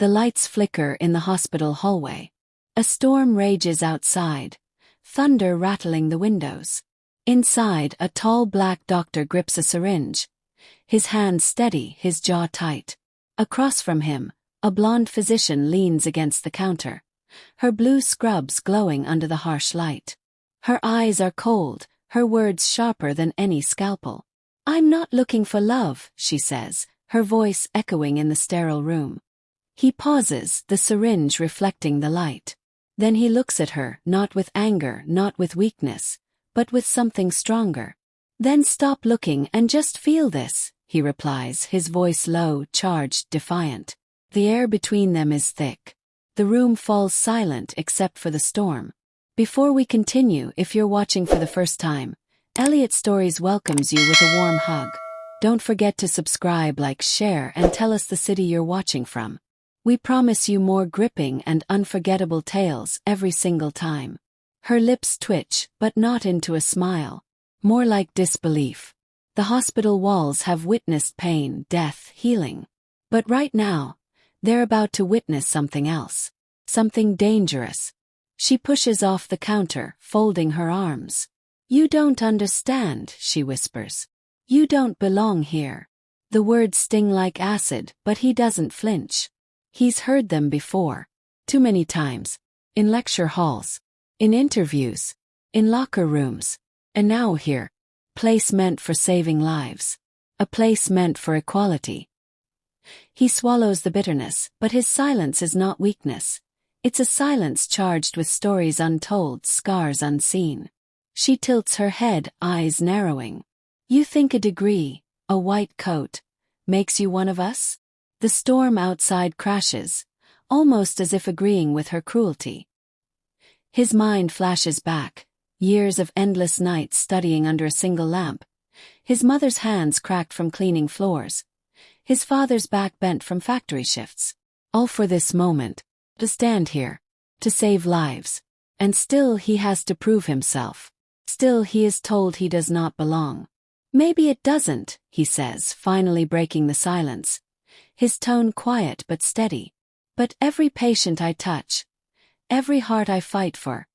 The lights flicker in the hospital hallway. A storm rages outside, thunder rattling the windows. Inside, a tall black doctor grips a syringe, his hands steady, his jaw tight. Across from him, a blonde physician leans against the counter, her blue scrubs glowing under the harsh light. Her eyes are cold, her words sharper than any scalpel. "I'm not looking for love," she says, her voice echoing in the sterile room. He pauses, the syringe reflecting the light. Then he looks at her, not with anger, not with weakness, but with something stronger. "Then stop looking and just feel this," he replies, his voice low, charged, defiant. The air between them is thick. The room falls silent except for the storm. Before we continue, if you're watching for the first time, Elliot Stories welcomes you with a warm hug. Don't forget to subscribe, like, share, and tell us the city you're watching from. We promise you more gripping and unforgettable tales every single time. Her lips twitch, but not into a smile. More like disbelief. The hospital walls have witnessed pain, death, healing. But right now, they're about to witness something else. Something dangerous. She pushes off the counter, folding her arms. "You don't understand," she whispers. "You don't belong here." The words sting like acid, but he doesn't flinch. He's heard them before. Too many times. In lecture halls. In interviews. In locker rooms. And now here. Place meant for saving lives. A place meant for equality. He swallows the bitterness, but his silence is not weakness. It's a silence charged with stories untold, scars unseen. She tilts her head, eyes narrowing. "You think a degree, a white coat, makes you one of us?" The storm outside crashes, almost as if agreeing with her cruelty. His mind flashes back, years of endless nights studying under a single lamp, his mother's hands cracked from cleaning floors, his father's back bent from factory shifts. All for this moment, to stand here, to save lives. And still he has to prove himself. Still he is told he does not belong. "Maybe it doesn't," he says, finally breaking the silence. His tone quiet but steady. "But every patient I touch, every heart I fight for,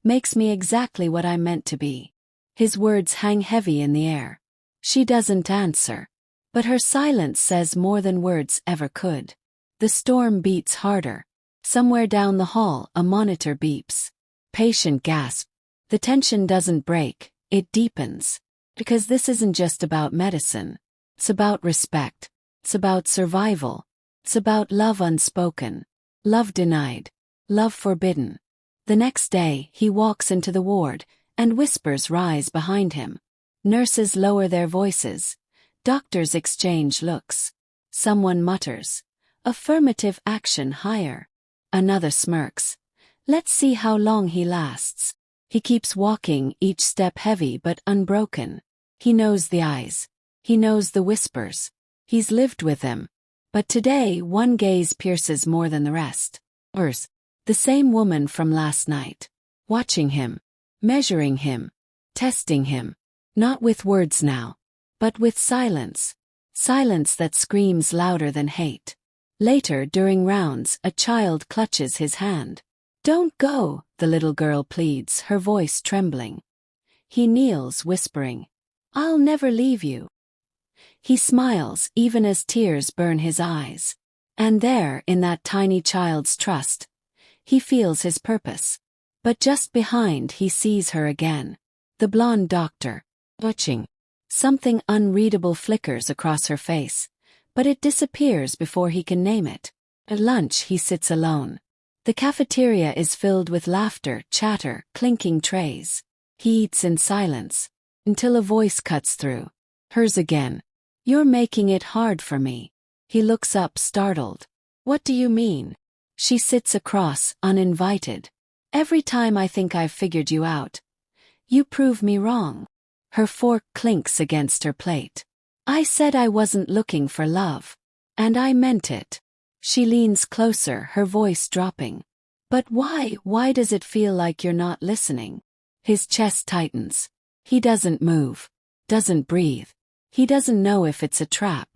makes me exactly what I'm meant to be." His words hang heavy in the air. She doesn't answer. But her silence says more than words ever could. The storm beats harder. Somewhere down the hall, a monitor beeps. Patient gasps. The tension doesn't break, it deepens. Because this isn't just about medicine. It's about respect. It's about survival. It's about love unspoken. Love denied. Love forbidden. The next day, he walks into the ward, and whispers rise behind him. Nurses lower their voices. Doctors exchange looks. Someone mutters, "Affirmative action higher." Another smirks. Let's see how long he lasts. He keeps walking, each step heavy but unbroken. He knows the eyes. He knows the whispers. He's lived with them. But today, one gaze pierces more than the rest. Hers. The same woman from last night. Watching him. Measuring him. Testing him. Not with words now. But with silence. Silence that screams louder than hate. Later, during rounds, a child clutches his hand. "Don't go," the little girl pleads, her voice trembling. He kneels, whispering, "I'll never leave you." He smiles, even as tears burn his eyes. And there, in that tiny child's trust, he feels his purpose. But just behind, he sees her again. The blonde doctor. Watching. Something unreadable flickers across her face, but it disappears before he can name it. At lunch, he sits alone. The cafeteria is filled with laughter, chatter, clinking trays. He eats in silence, until a voice cuts through. Hers again. "You're making it hard for me." He looks up, startled. "What do you mean?" She sits across, uninvited. "Every time I think I've figured you out, you prove me wrong." Her fork clinks against her plate. "I said I wasn't looking for love. And I meant it." She leans closer, her voice dropping. "But why does it feel like you're not listening?" His chest tightens. He doesn't move. Doesn't breathe. He doesn't know if it's a trap.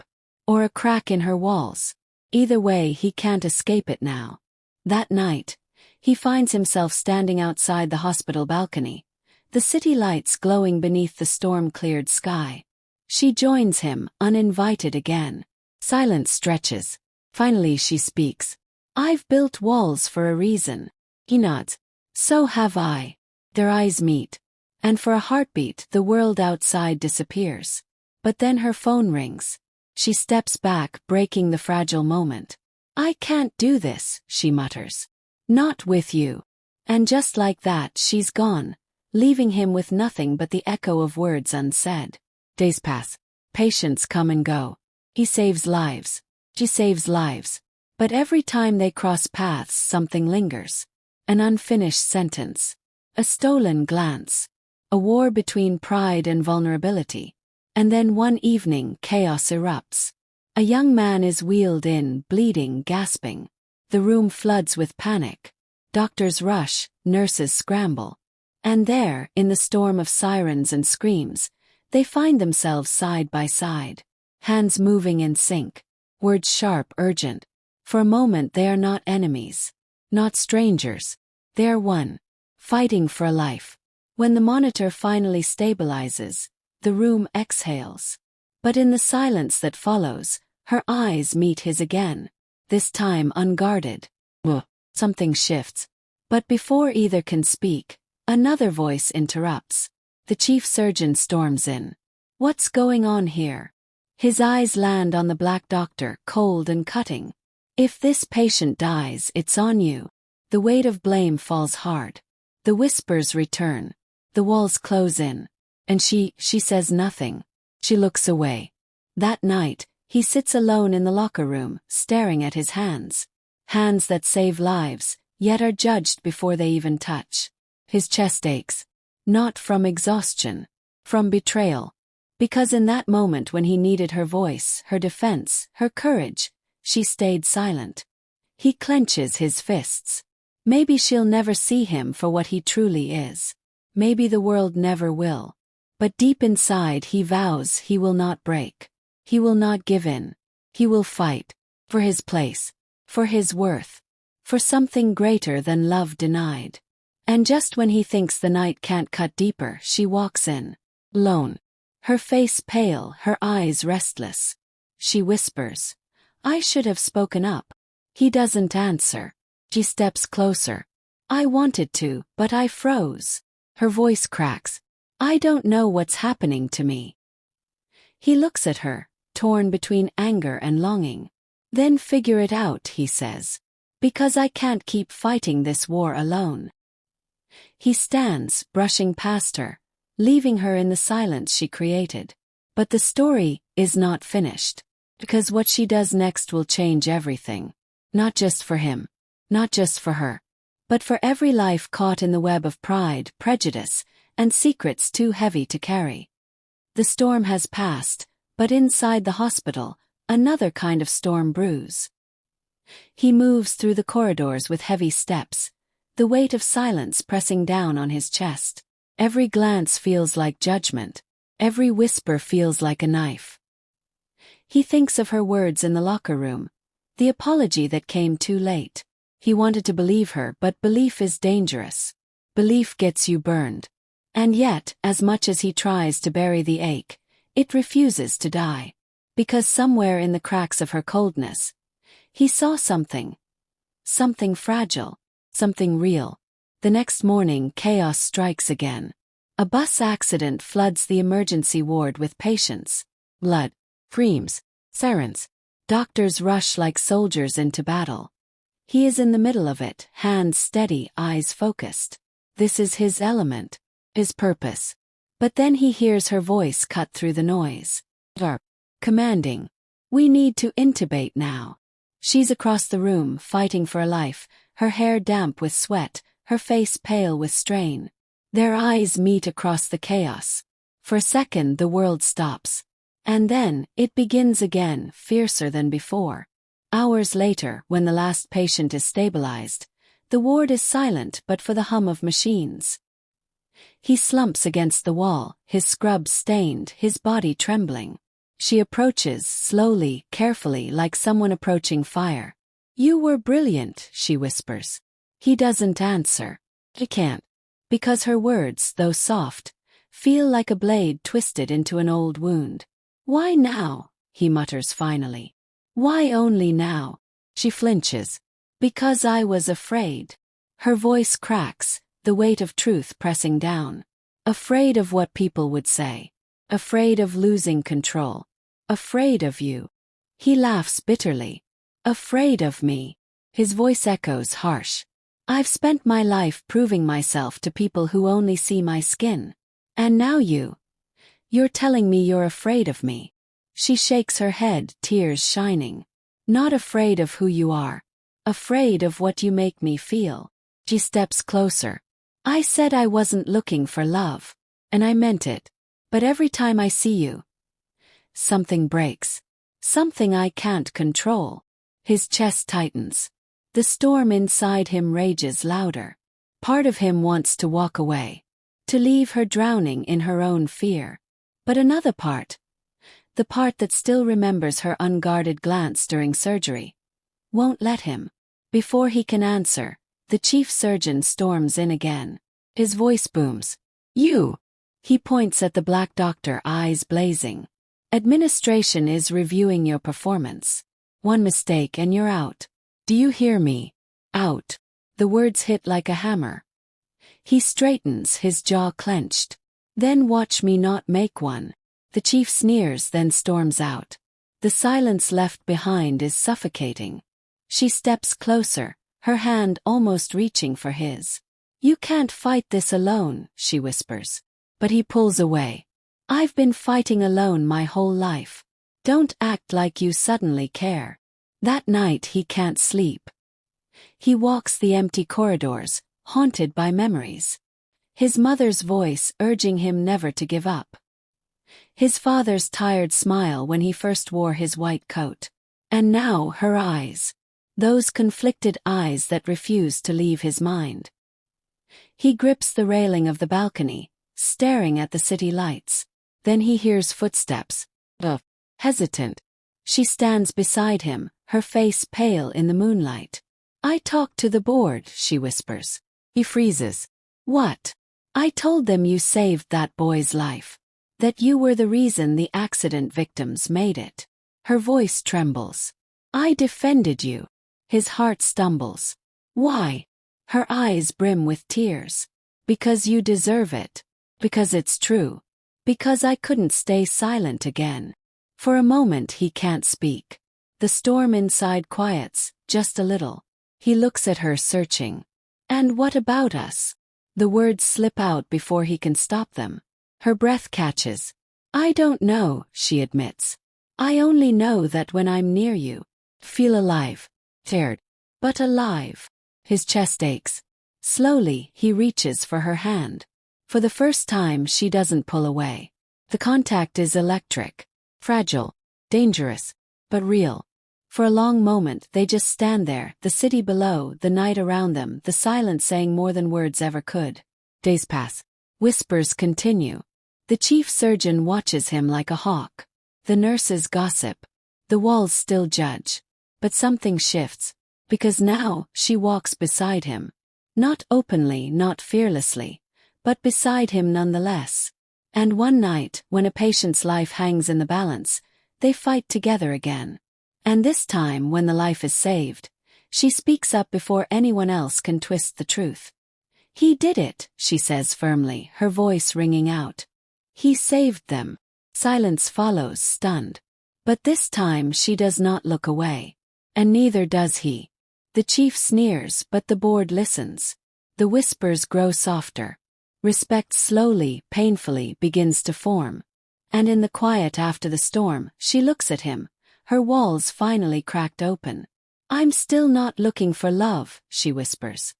Or a crack in her walls. Either way, he can't escape it now. That night, he finds himself standing outside the hospital balcony, the city lights glowing beneath the storm-cleared sky. She joins him, uninvited again. Silence stretches. Finally she speaks. "I've built walls for a reason." He nods. "So have I." Their eyes meet. And for a heartbeat, the world outside disappears. But then her phone rings. She steps back, breaking the fragile moment. "I can't do this," she mutters. "Not with you." And just like that, she's gone, leaving him with nothing but the echo of words unsaid. Days pass. Patients come and go. He saves lives. She saves lives. But every time they cross paths, something lingers. An unfinished sentence. A stolen glance. A war between pride and vulnerability. And then one evening, chaos erupts. A young man is wheeled in, bleeding, gasping. The room floods with panic. Doctors rush, nurses scramble. And there, in the storm of sirens and screams, they find themselves side by side. Hands moving in sync. Words sharp, urgent. For a moment they are not enemies. Not strangers. They are one. Fighting for a life. When the monitor finally stabilizes, the room exhales. But in the silence that follows, her eyes meet his again. This time unguarded. Something shifts. But before either can speak, another voice interrupts. The chief surgeon storms in. "What's going on here?" His eyes land on the black doctor, cold and cutting. "If this patient dies, it's on you." The weight of blame falls hard. The whispers return. The walls close in. And she says nothing. She looks away. That night, he sits alone in the locker room, staring at his hands. Hands that save lives, yet are judged before they even touch. His chest aches. Not from exhaustion. From betrayal. Because in that moment when he needed her voice, her defense, her courage, she stayed silent. He clenches his fists. Maybe she'll never see him for what he truly is. Maybe the world never will. But deep inside he vows he will not break. He will not give in. He will fight. For his place. For his worth. For something greater than love denied. And just when he thinks the night can't cut deeper, she walks in. Alone. Her face pale, her eyes restless. She whispers, "I should have spoken up." He doesn't answer. She steps closer. "I wanted to, but I froze." Her voice cracks. "I don't know what's happening to me." He looks at her, torn between anger and longing. "Then figure it out," he says. "Because I can't keep fighting this war alone." He stands, brushing past her, leaving her in the silence she created. But the story is not finished. Because what she does next will change everything. Not just for him. Not just for her. But for every life caught in the web of pride, prejudice, and secrets too heavy to carry. The storm has passed, but inside the hospital, another kind of storm brews. He moves through the corridors with heavy steps, the weight of silence pressing down on his chest. Every glance feels like judgment. Every whisper feels like a knife. He thinks of her words in the locker room, the apology that came too late. He wanted to believe her, but belief is dangerous. Belief gets you burned. And yet, as much as he tries to bury the ache, it refuses to die. Because somewhere in the cracks of her coldness, he saw something. Something fragile. Something real. The next morning, chaos strikes again. A bus accident floods the emergency ward with patients. Blood. Screams. Sirens. Doctors rush like soldiers into battle. He is in the middle of it, hands steady, eyes focused. This is his element. His purpose. But then he hears her voice cut through the noise. Commanding. "We need to intubate now." She's across the room, fighting for a life, her hair damp with sweat, her face pale with strain. Their eyes meet across the chaos. For a second the world stops. And then, it begins again, fiercer than before. Hours later, when the last patient is stabilized, the ward is silent but for the hum of machines. He slumps against the wall, his scrubs stained, his body trembling. She approaches, slowly, carefully, like someone approaching fire. "You were brilliant," she whispers. He doesn't answer. He can't. Because her words, though soft, feel like a blade twisted into an old wound. "Why now?" he mutters finally. "Why only now?" She flinches. "Because I was afraid." Her voice cracks, the weight of truth pressing down. "Afraid of what people would say. Afraid of losing control. Afraid of you." He laughs bitterly. "Afraid of me." His voice echoes harsh. "I've spent my life proving myself to people who only see my skin. And now you're telling me you're afraid of me." She shakes her head, tears shining. "Not afraid of who you are. Afraid of what you make me feel." She steps closer. "I said I wasn't looking for love. And I meant it. But every time I see you, something breaks. Something I can't control." His chest tightens. The storm inside him rages louder. Part of him wants to walk away, to leave her drowning in her own fear. But another part, the part that still remembers her unguarded glance during surgery, won't let him. Before he can answer, the chief surgeon storms in again. His voice booms. "You!" He points at the black doctor, eyes blazing. "Administration is reviewing your performance. One mistake and you're out. Do you hear me? Out." The words hit like a hammer. He straightens, his jaw clenched. "Then watch me not make one." The chief sneers, then storms out. The silence left behind is suffocating. She steps closer, her hand almost reaching for his. "You can't fight this alone," she whispers. But he pulls away. "I've been fighting alone my whole life. Don't act like you suddenly care." That night he can't sleep. He walks the empty corridors, haunted by memories. His mother's voice urging him never to give up. His father's tired smile when he first wore his white coat. And now her eyes. Those conflicted eyes that refuse to leave his mind. He grips the railing of the balcony, staring at the city lights. Then he hears footsteps. Hesitant. She stands beside him, her face pale in the moonlight. "I talked to the board," she whispers. He freezes. "What?" "I told them you saved that boy's life. That you were the reason the accident victims made it." Her voice trembles. "I defended you." His heart stumbles. "Why?" Her eyes brim with tears. "Because you deserve it. Because it's true. Because I couldn't stay silent again." For a moment he can't speak. The storm inside quiets, just a little. He looks at her, searching. "And what about us?" The words slip out before he can stop them. Her breath catches. "I don't know," she admits. "I only know that when I'm near you, feel alive. Tired, but alive." His chest aches. Slowly, he reaches for her hand. For the first time, she doesn't pull away. The contact is electric. Fragile, dangerous, but real. For a long moment they just stand there, the city below, the night around them, the silence saying more than words ever could. Days pass. Whispers continue. The chief surgeon watches him like a hawk. The nurses gossip. The walls still judge. But something shifts. Because now, she walks beside him. Not openly, not fearlessly. But beside him nonetheless. And one night, when a patient's life hangs in the balance, they fight together again. And this time, when the life is saved, she speaks up before anyone else can twist the truth. "He did it," she says firmly, her voice ringing out. "He saved them." Silence follows, stunned. But this time she does not look away. And neither does he. The chief sneers, but the board listens. The whispers grow softer. Respect slowly, painfully begins to form. And in the quiet after the storm, she looks at him, her walls finally cracked open. "I'm still not looking for love," she whispers.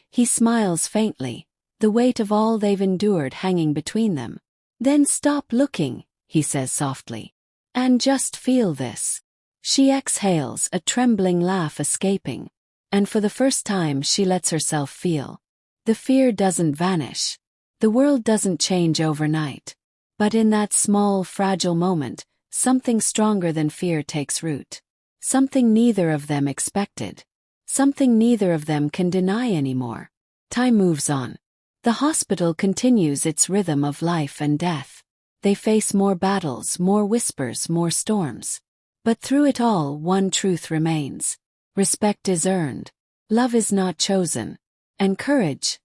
He smiles faintly, the weight of all they've endured hanging between them. "Then stop looking," he says softly. "And just feel this." She exhales, a trembling laugh escaping. And for the first time she lets herself feel. The fear doesn't vanish. The world doesn't change overnight. But in that small, fragile moment, Something stronger than fear takes root. Something neither of them expected. Something neither of them can deny anymore. Time moves on. The hospital continues its rhythm of life and death. They face more battles, more whispers, more storms. But through it all, one truth remains. Respect is earned. Love is not chosen. And courage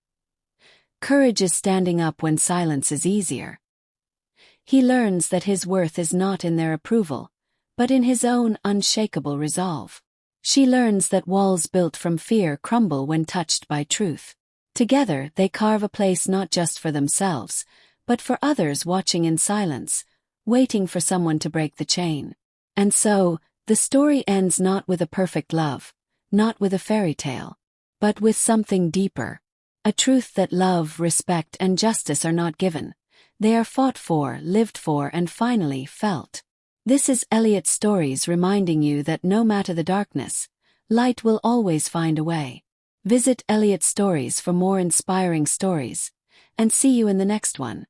is standing up when silence is easier. He learns that his worth is not in their approval, but in his own unshakable resolve. She learns that walls built from fear crumble when touched by truth. Together, they carve a place not just for themselves, but for others watching in silence, waiting for someone to break the chain. And so, the story ends not with a perfect love, not with a fairy tale, but with something deeper. A truth that love, respect, and justice are not given. They are fought for, lived for, and finally felt. This is Elliot Stories reminding you that no matter the darkness, light will always find a way. Visit Elliot Stories for more inspiring stories, and see you in the next one.